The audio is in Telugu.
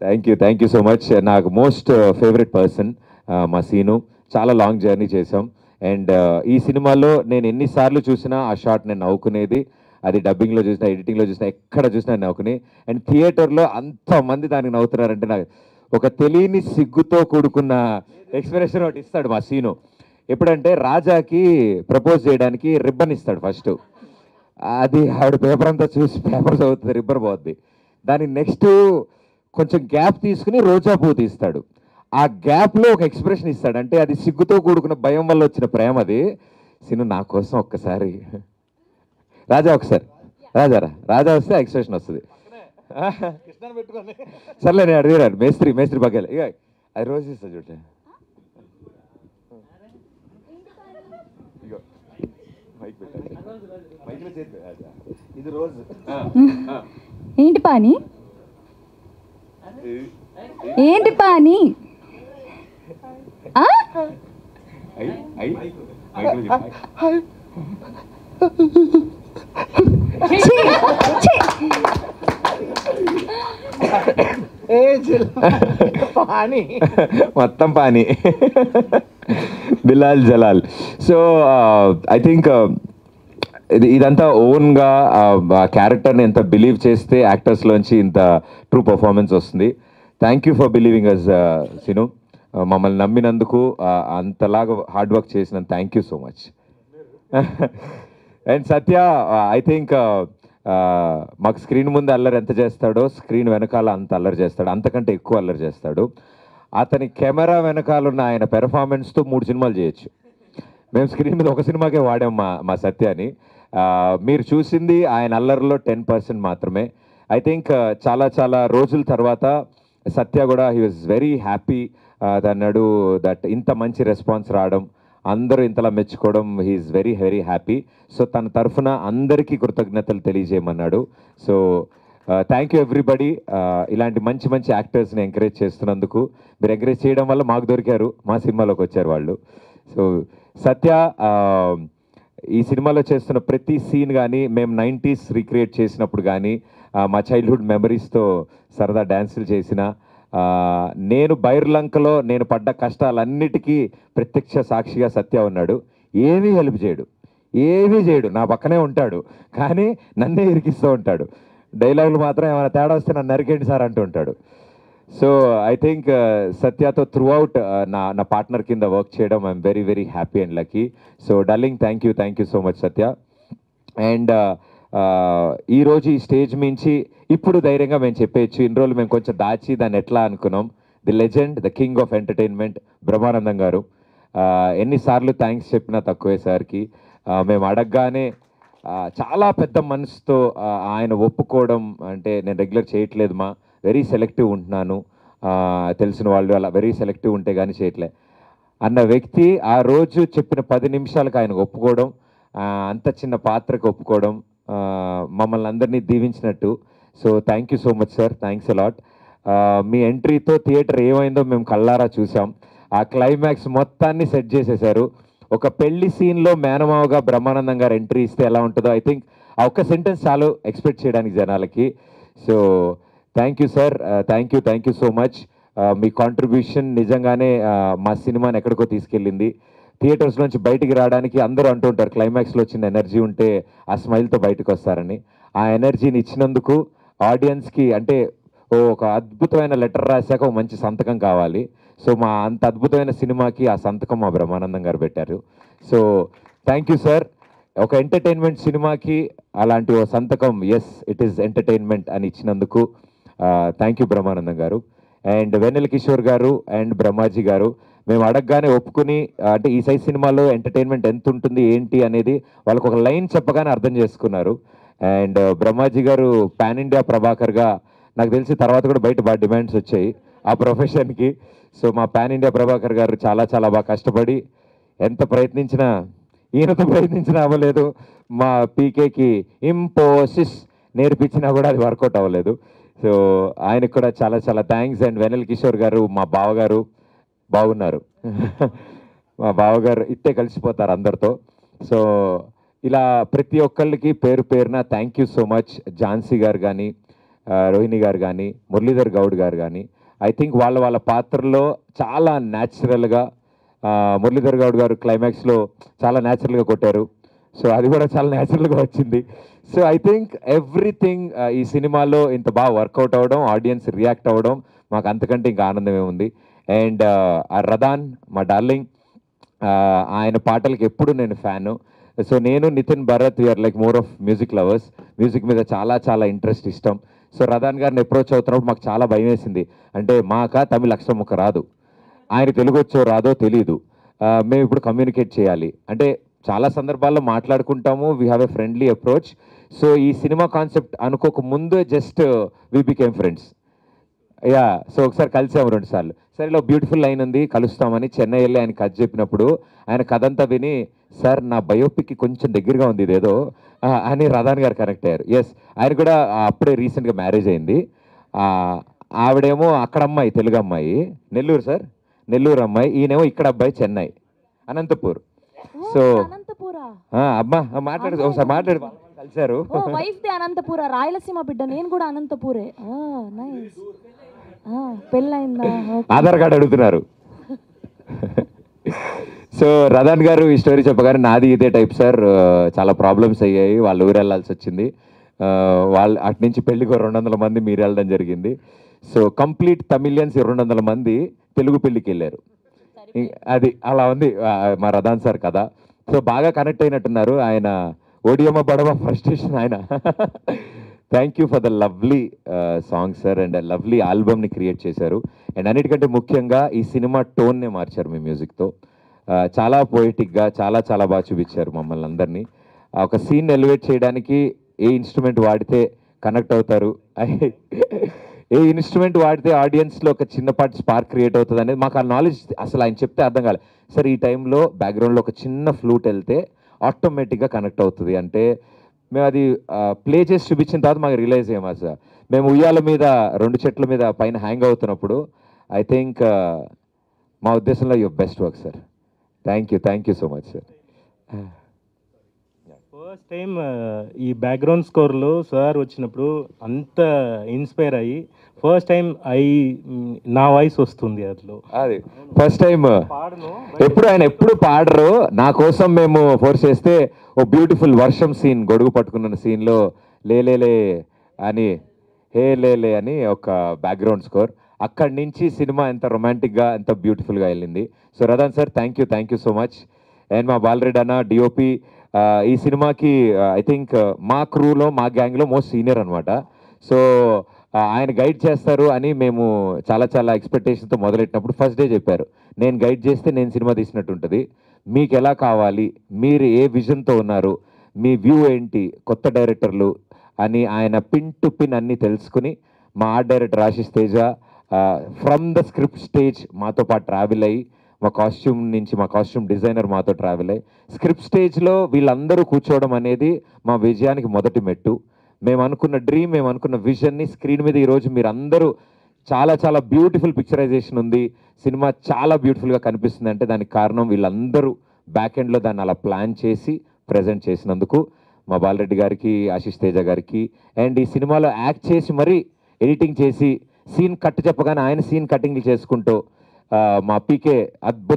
Thank you so much. నాకు మోస్ట్ ఫేవరెట్ పర్సన్ మా సీను. చాలా లాంగ్ జర్నీ చేసాం. అండ్ ఈ సినిమాలో నేను ఎన్నిసార్లు చూసినా ఆ షాట్ నేను నవ్వుకునేది. అది డబ్బింగ్లో చూసినా, ఎడిటింగ్లో చూసినా, ఎక్కడ చూసినా నవ్వుకుని. అండ్ థియేటర్లో అంతమంది దానికి నవ్వుతున్నారంటే నాకు ఒక తెలియని సిగ్గుతో కూడుకున్న ఎక్స్ప్రెషన్ ఒకటి ఇస్తాడు మా సీను. ఎప్పుడంటే రాజాకి ప్రపోజ్ చేయడానికి రిబ్బన్ ఇస్తాడు ఫస్ట్. అది ఆవిడ పేపర్ అంతా చూసి పేపర్ చదువుతుంది, రిబ్బన్ పోద్ది. దాని నెక్స్ట్ కొంచెం గ్యాప్ తీసుకుని రోజా పువ్వు తీస్తాడు. ఆ గ్యాప్లో ఒక ఎక్స్ప్రెషన్ ఇస్తాడు. అంటే అది సిగ్గుతో కూడుకున్న భయం వల్ల వచ్చిన ప్రేమ. అది సీను నా కోసం ఒక్కసారి రాజా, ఒకసారి రాజా వస్తే ఎక్స్ప్రెషన్ వస్తుంది. సర్లే నేను అడిగాను మేస్త్రి బగ్గాలి. ఇక అది రోజు ఇస్తా చూడ. ఇది రోజు ఏంటి పాని ఏంటి పాని మొత్తం పానీ బిలాల్ జలాల్. సో ఐ థింక్ ఇదంతా ఓన్గా క్యారెక్టర్ని ఎంత బిలీవ్ చేస్తే యాక్టర్స్లోంచి ఇంత ట్రూ పర్ఫార్మెన్స్ వస్తుంది. Thank you for believing us Sinu. మమ్మల్ని నమ్మినందుకు, అంతలాగా హార్డ్ వర్క్ చేసినందుకు thank you so much. And Satya, I think మాకు స్క్రీన్ ముందు అల్లరి ఎంత చేస్తాడో స్క్రీన్ వెనకాల అంత అల్లరి చేస్తాడు, అంతకంటే ఎక్కువ అల్లరి చేస్తాడు. అతని కెమెరా వెనకాల ఉన్న ఆయన పెర్ఫార్మెన్స్తో 3 సినిమాలు చేయొచ్చు. మేము స్క్రీన్ మీద ఒక సినిమాకే వాడాం మా సత్యాని. మీరు చూసింది ఆయన అల్లరిలో 10% మాత్రమే. ఐ థింక్ చాలా రోజుల తర్వాత సత్య కూడా హీ వాజ్ వెరీ హ్యాపీ. అన్నాడు దట్ ఇంత మంచి రెస్పాన్స్ రావడం, అందరూ ఇంతలా మెచ్చుకోవడం, హీఈస్ వెరీ హ్యాపీ. సో తన తరఫున అందరికీ కృతజ్ఞతలు తెలియజేయమన్నాడు. So thank you everybody. ఇలాంటి మంచి యాక్టర్స్ని ఎంకరేజ్ చేస్తున్నందుకు. మీరు ఎంకరేజ్ చేయడం వల్ల మాకు దొరికారు, మా సినిమాలోకి వచ్చారు వాళ్ళు. సో సత్య ఈ సినిమాలో చేస్తున్న ప్రతి సీన్ కానీ, మేము 90s రీక్రియేట్ చేసినప్పుడు కానీ, మా చైల్డ్హుడ్ మెమరీస్తో సరదా డ్యాన్సులు చేసిన, నేను బైర్లంకలో నేను పడ్డ కష్టాలన్నిటికీ ప్రత్యక్ష సాక్షిగా సత్య ఉన్నాడు. ఏమీ హెల్ప్ చేయడు, నా పక్కనే ఉంటాడు, కానీ నన్నే ఇరికిస్తూ ఉంటాడు. డైలాగులు మాత్రం ఏమైనా తేడా వస్తే నన్ను నరికేండి సార్ అంటూ ఉంటాడు. సో ఐ థింక్ సత్యతో త్రూ అవుట్ నా పార్ట్నర్ కింద వర్క్ చేయడం I'm very happy and lucky. So darling, thank you so much Satya. And ఈరోజు ఈ స్టేజ్ మించి ఇప్పుడు ధైర్యంగా మేము చెప్పేయచ్చు. ఇన్ని రోజులు మేము కొంచెం దాచి దాన్ని ఎట్లా అనుకున్నాం. The legend, the king of entertainment Brahmanandam గారు. ఎన్నిసార్లు థ్యాంక్స్ చెప్పినా తక్కువే సార్కి. మేము అడగగానే చాలా పెద్ద మనసుతో ఆయన ఒప్పుకోవడం. అంటే నేను రెగ్యులర్ చేయట్లేదు మా, వెరీ సెలెక్టివ్ ఉంటున్నాను, తెలిసిన వాళ్ళు అలా వెరీ సెలెక్టివ్ ఉంటే కానీ చేయట్లే అన్న వ్యక్తి ఆ రోజు చెప్పిన 10 నిమిషాలకు ఆయన ఒప్పుకోవడం, అంత చిన్న పాత్రకు ఒప్పుకోవడం మమ్మల్ని అందరినీ దీవించినట్టు. So thank you so much sir, thanks a lot. మీ ఎంట్రీతో థియేటర్ ఏమైందో మేము కళ్ళారా చూసాం. ఆ క్లైమాక్స్ మొత్తాన్ని సెట్ చేసేశారు. ఒక పెళ్లి సీన్లో మేనమావగా బ్రహ్మానందం గారు ఎంట్రీ ఇస్తే ఎలా ఉంటుందో ఐ థింక్ ఆ ఒక్క సెంటెన్స్ చాలు ఎక్స్పెక్ట్ చేయడానికి జనాలకి. So thank you sir, thank you so much. Me contribution నిజంగానే మా సినిమాని ఎక్కడికో తీసుకెళ్ళింది. థియేటర్స్ నుంచి బయటికి రావడానికి అందరూ అంటూ ఉంటారు క్లైమాక్స్లో వచ్చిన ఎనర్జీ ఉంటే ఆ స్మైల్తో బయటకు వస్తారని. ఆ ఎనర్జీని ఇచ్చినందుకు ఆడియన్స్కి, అంటే ఒక అద్భుతమైన లెటర్ రాశాక ఒక మంచి సంతకం కావాలి. సో మా అంత అద్భుతమైన సినిమాకి ఆ సంతకం మా బ్రహ్మానందం గారు పెట్టారు. So thank you sir. ఒక ఎంటర్టైన్మెంట్ సినిమాకి అలాంటి ఓ సంతకం, ఎస్ ఇట్ ఈస్ ఎంటర్టైన్మెంట్ అని ఇచ్చినందుకు థ్యాంక్ యూ బ్రహ్మానందం గారు. అండ్ వెన్నెల కిషోర్ గారు అండ్ బ్రహ్మాజీ గారు మేము అడగగానే ఒప్పుకుని, అంటే ఈ సైజ్ సినిమాలో ఎంటర్టైన్మెంట్ ఎంత ఉంటుంది ఏంటి అనేది వాళ్ళకు ఒక లైన్ చెప్పగానే అర్థం చేసుకున్నారు. అండ్ బ్రహ్మాజీ గారు పాన్ ఇండియా ప్రభాకర్గా నాకు తెలిసి తర్వాత కూడా బయట బాగా డిమాండ్స్ వచ్చాయి ఆ ప్రొఫెషన్కి. సో మా పాన్ ఇండియా ప్రభాకర్ గారు చాలా బాగా కష్టపడి ఎంత ప్రయత్నించినా, ఈయనతో ప్రయత్నించినా అవ్వలేదు. మా పీకేకి ఇంపోసిస్ నేర్పించినా కూడా అది వర్కౌట్ అవ్వలేదు. సో ఆయనకు కూడా చాలా థ్యాంక్స్. అండ్ వెనల్ కిషోర్ గారు మా బావగారు బాగున్నారు. మా బావగారు ఇట్టే కలిసిపోతారు అందరితో. సో ఇలా ప్రతి ఒక్కళ్ళకి పేరున thank you so much. Jhansi గారు కానీ, రోహిణి గారు కానీ మురళీధర్ గౌడ్ గారు కానీ ఐ థింక్ వాళ్ళ పాత్రలో చాలా న్యాచురల్గా మురళీధర్ గౌడ్ గారు క్లైమాక్స్లో చాలా న్యాచురల్గా కొట్టారు. సో అది కూడా చాలా న్యాచురల్గా వచ్చింది. సో ఐ థింక్ ఎవ్రీథింగ్ ఈ సినిమాలో ఇంత బాగా వర్కౌట్ అవ్వడం, ఆడియన్స్ రియాక్ట్ అవ్వడం మాకు అంతకంటే ఇంకా ఆనందమే ఉంది. అండ్ ఆ రదాన్ మా డార్లింగ్, ఆయన పాటలకి ఎప్పుడు నేను ఫ్యాను. సో నేను Nitin Bharat we are like more of music lovers. Music మీద చాలా ఇంట్రెస్ట్, ఇష్టం. సో రదాన్ గారిని అప్రోచ్ అవుతున్నప్పుడు మాకు చాలా భయం వేసింది. అంటే మాక తమిళ అక్షరం ముక్క రాదు, ఆయన తెలుగు వచ్చో రాదో తెలీదు, మేము ఇప్పుడు కమ్యూనికేట్ చేయాలి అంటే చాలా సందర్భాల్లో మాట్లాడుకుంటాము, we have a friendly approach. So ఈ సినిమా కాన్సెప్ట్ అనుకోక ముందు just we became friends. Yeah, so ఒకసారి కలిసాము 2 సార్లు. సరే ఇలా బ్యూటిఫుల్ లైన్ ఉంది కలుస్తామని చెన్నై వెళ్ళి ఆయన కథ చెప్పినప్పుడు ఆయన కథ అంతా విని, సార్ నా బయోపిక్కి కొంచెం దగ్గరగా ఉంది ఇదేదో అని రదాన్ గారు కనెక్ట్ అయ్యారు. ఎస్, ఆయన కూడా అప్పుడే రీసెంట్గా మ్యారేజ్ అయింది. ఆవిడేమో అక్కడ అమ్మాయి, తెలుగు అమ్మాయి, నెల్లూరు సార్, నెల్లూరు అమ్మాయి. ఈయనేమో ఇక్కడ అబ్బాయి, చెన్నై, అనంతపూర్. సో అమ్మా మాట్లాడు, ఒకసారి మాట్లాడు, కలిసారు. అనంతపుర, రాయలసీమ బిడ్డ, నేను కూడా అనంతపురే. పెళ్ళైందా? ఆధార్ కార్డు అడుగుతున్నారు. సో రదాన్ గారు ఈ స్టోరీ చెప్పగానే నాది ఇదే టైప్ సార్, చాలా ప్రాబ్లమ్స్ అయ్యాయి, వాళ్ళు ఊరు వెళ్ళాల్సి వచ్చింది. వాళ్ళు అటు నుంచి పెళ్లికి 200 మంది మీరు వెళ్ళడం జరిగింది. సో కంప్లీట్ తమిళియన్స్ 200 మంది తెలుగు పెళ్లికి వెళ్ళారు. అది అలా ఉంది మా రదాన్ సార్ కథ. సో బాగా కనెక్ట్ అయినట్టున్నారు ఆయన. ఓడియమ్మ బడవ ఫ్రస్ట్రేషన్ ఆయన. Thank you for the lovely song sir, and lovely ఆల్బమ్ని క్రియేట్ చేశారు. అండ్ అన్నిటికంటే ముఖ్యంగా ఈ సినిమా టోన్నే మార్చారు మీ మ్యూజిక్తో. చాలా పోయిటిక్గా చాలా బాగా చూపించారు మమ్మల్ని అందరినీ. ఒక సీన్ ఎలివేట్ చేయడానికి ఏ ఇన్స్ట్రుమెంట్ వాడితే కనెక్ట్ అవుతారు, ఏ ఇన్స్ట్రుమెంట్ వాడితే ఆడియన్స్లో ఒక చిన్నపాటి స్పార్క్ క్రియేట్ అవుతుంది అనేది మాకు ఆ నాలెడ్జ్ అసలు ఆయన చెప్తే అర్థం కాలేదు. సార్ ఈ టైంలో బ్యాక్గ్రౌండ్లో ఒక చిన్న ఫ్లూట్ వెళ్తే ఆటోమేటిక్గా కనెక్ట్ అవుతుంది అంటే మేము అది ప్లే చేసి చూపించిన తర్వాత మాకు రియలైజ్ అయ్యామా సార్. మేము ఉయ్యాల మీద 2 చెట్ల మీద పైన హ్యాంగ్ అవుతున్నప్పుడు ఐ థింక్ మా ఉద్దేశంలో your best work sir. Thank you so much sir. First time ఈ బ్యాక్గ్రౌండ్ స్కోర్లో సార్ వచ్చినప్పుడు అంత ఇన్స్పైర్ అయ్యి ఫస్ట్ టైం నా వాయిస్ వస్తుంది అందులో. అది ఫస్ట్ టైం. ఆయన ఎప్పుడు పాడరు, నా కోసం మేము ఫోర్స్ చేస్తే ఓ బ్యూటిఫుల్ వర్షం సీన్, గొడుగు పట్టుకున్న సీన్లో లేలే అని, హే లేలే అని ఒక బ్యాక్గ్రౌండ్ స్కోర్. అక్కడి నుంచి సినిమా ఎంత రొమాంటిక్గా ఎంత బ్యూటిఫుల్గా వెళ్ళింది. So Radhan sir thank you so much. And మా బాలరెడ్డి అన్న డిఓపి ఈ సినిమాకి ఐ థింక్ మా క్రూలో మా గ్యాంగ్లో మోస్ట్ సీనియర్ అనమాట. సో ఆయన గైడ్ చేస్తారు అని మేము చాలా ఎక్స్పెక్టేషన్తో మొదలెట్టినప్పుడు ఫస్ట్ డే చెప్పారు, నేను గైడ్ చేస్తే నేను సినిమా తీసినట్టు ఉంటుంది, మీకు ఎలా కావాలి, మీరు ఏ విజన్తో ఉన్నారు, మీ వ్యూ ఏంటి, కొత్త డైరెక్టర్లు అని ఆయన పిన్ టు పిన్ అన్నీ తెలుసుకుని మా art director Ashish Teja from the script stage మాతో పాటు ట్రావెల్ అయ్యి, మా కాస్ట్యూమ్ డిజైనర్ మాతో ట్రావెల్ అయ్యి స్క్రిప్ట్ స్టేజ్లో వీళ్ళందరూ కూర్చోవడం అనేది మా విజయానికి మొదటి మెట్టు. మేము అనుకున్న డ్రీమ్, మేము అనుకున్న విజన్ని స్క్రీన్ మీద ఈరోజు మీరు అందరూ చాలా బ్యూటిఫుల్ పిక్చరైజేషన్ ఉంది, సినిమా చాలా బ్యూటిఫుల్గా కనిపిస్తుంది అంటే దానికి కారణం వీళ్ళందరూ బ్యాక్ ఎండ్లో దాన్ని అలా ప్లాన్ చేసి ప్రజెంట్ చేసినందుకు మా బాలరెడ్డి గారికి, ఆశిష్ తేజ గారికి. అండ్ ఈ సినిమాలో యాక్ట్ చేసి మరీ ఎడిటింగ్ చేసి సీన్ కట్ చెప్పగానే ఆయన సీన్ కటింగ్లు చేసుకుంటూ మా పీకే అద్భుతం.